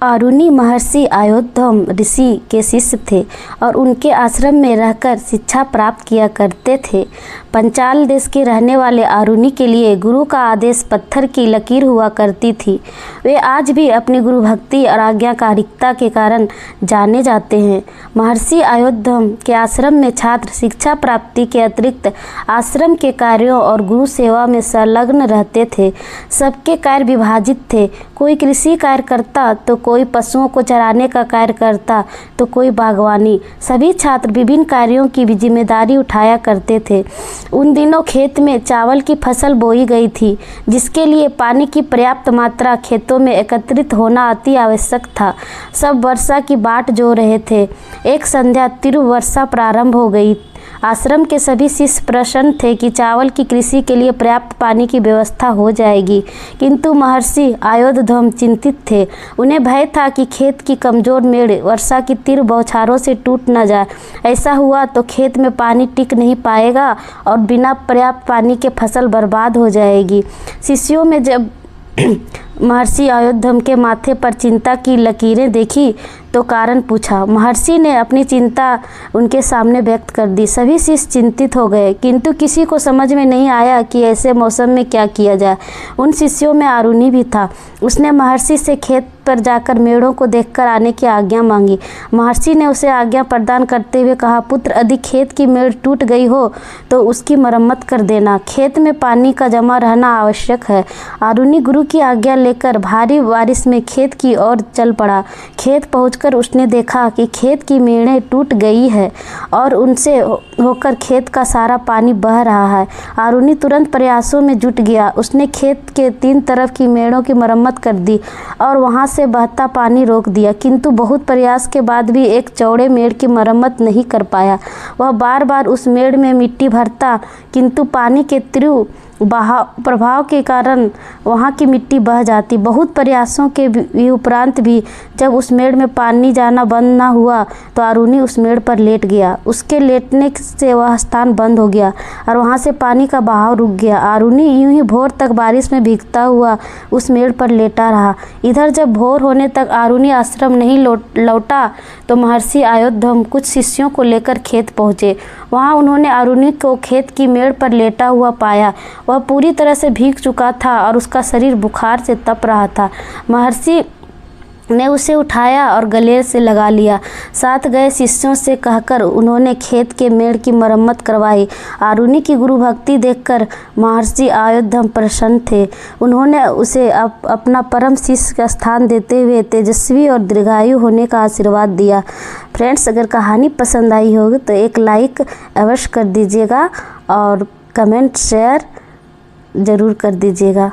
आरुणि महर्षि आयोद्धम ऋषि के शिष्य थे और उनके आश्रम में रहकर शिक्षा प्राप्त किया करते थे। पंचाल देश के रहने वाले आरुणि के लिए गुरु का आदेश पत्थर की लकीर हुआ करती थी। वे आज भी अपनी गुरु भक्ति और आज्ञाकारिता के कारण जाने जाते हैं। महर्षि आयोद्धम के आश्रम में छात्र शिक्षा प्राप्ति के अतिरिक्त आश्रम के कार्यों और गुरु सेवा में संलग्न रहते थे। सबके कार्य विभाजित थे। कोई कृषि कार्य करता तो कोई पशुओं को चराने का कार्य करता तो कोई बागवानी। सभी छात्र विभिन्न कार्यों की भी जिम्मेदारी उठाया करते थे। उन दिनों खेत में चावल की फसल बोई गई थी, जिसके लिए पानी की पर्याप्त मात्रा खेतों में एकत्रित होना अति आवश्यक था। सब वर्षा की बाट जो रहे थे। एक संध्या तीव्र वर्षा प्रारंभ हो गई। आश्रम के सभी शिष्य प्रसन्न थे कि चावल की कृषि के लिए पर्याप्त पानी की व्यवस्था हो जाएगी, किंतु महर्षि आयोद्धम चिंतित थे। उन्हें भय था कि खेत की कमजोर मेड़ वर्षा की तीव्र बौछारों से टूट न जाए। ऐसा हुआ तो खेत में पानी टिक नहीं पाएगा और बिना पर्याप्त पानी के फसल बर्बाद हो जाएगी। शिष्यों में जब महर्षि आयोद्धम के माथे पर चिंता की लकीरें देखी तो कारण पूछा। महर्षि ने अपनी चिंता उनके सामने व्यक्त कर दी। सभी शिष्य चिंतित हो गए, किंतु किसी को समझ में नहीं आया कि ऐसे मौसम में क्या किया जाए। उन शिष्यों में आरुणि भी था। उसने महर्षि से खेत पर जाकर मेड़ों को देखकर आने की आज्ञा मांगी। महर्षि ने उसे आज्ञा प्रदान करते हुए कहा, पुत्र, यदि खेत की मेड़ टूट गई हो तो उसकी मरम्मत कर देना। खेत में पानी का जमा रहना आवश्यक है। आरुणि गुरु की आज्ञा लेकर भारी बारिश में खेत की ओर चल पड़ा। खेत पहुंचकर उसने देखा कि खेत की मेड़ें टूट गई है और उनसे होकर खेत का सारा पानी बह रहा है। आरुणि तुरंत प्रयासों में जुट गया। उसने खेत के 3 तरफ की मेड़ों की मरम्मत कर दी और वहां से बहता पानी रोक दिया, किंतु बहुत प्रयास के बाद भी एक चौड़े मेड़ की मरम्मत नहीं कर पाया। वह बार बार उस मेड़ में मिट्टी भरता, किंतु पानी के तीव्र प्रभाव के कारण वहाँ की मिट्टी बह जाती। बहुत प्रयासों के भी उपरांत भी जब उस मेड़ में पानी जाना बंद न हुआ तो आरुणि उस मेड़ पर लेट गया। उसके लेटने से वह स्थान बंद हो गया और वहाँ से पानी का बहाव रुक गया। आरुणि यूं ही भोर तक बारिश में भीगता हुआ उस मेड़ पर लेटा रहा। इधर जब भोर होने तक आरुणि आश्रम नहीं लौटा तो महर्षि आयोद्धम कुछ शिष्यों को लेकर खेत पहुँचे। वहाँ उन्होंने आरुणि को खेत की मेड़ पर लेटा हुआ पाया। वह पूरी तरह से भीग चुका था और उसका शरीर बुखार से तप रहा था। महर्षि ने उसे उठाया और गले से लगा लिया। साथ गए शिष्यों से कहकर उन्होंने खेत के मेड़ की मरम्मत करवाई। आरुणि की गुरु भक्ति देखकर महर्षि आयोद्धम प्रसन्न थे। उन्होंने उसे अपना परम शिष्य का स्थान देते हुए तेजस्वी और दीर्घायु होने का आशीर्वाद दिया। फ्रेंड्स, अगर कहानी पसंद आई होगी तो एक लाइक अवश्य कर दीजिएगा और कमेंट शेयर ज़रूर कर दीजिएगा।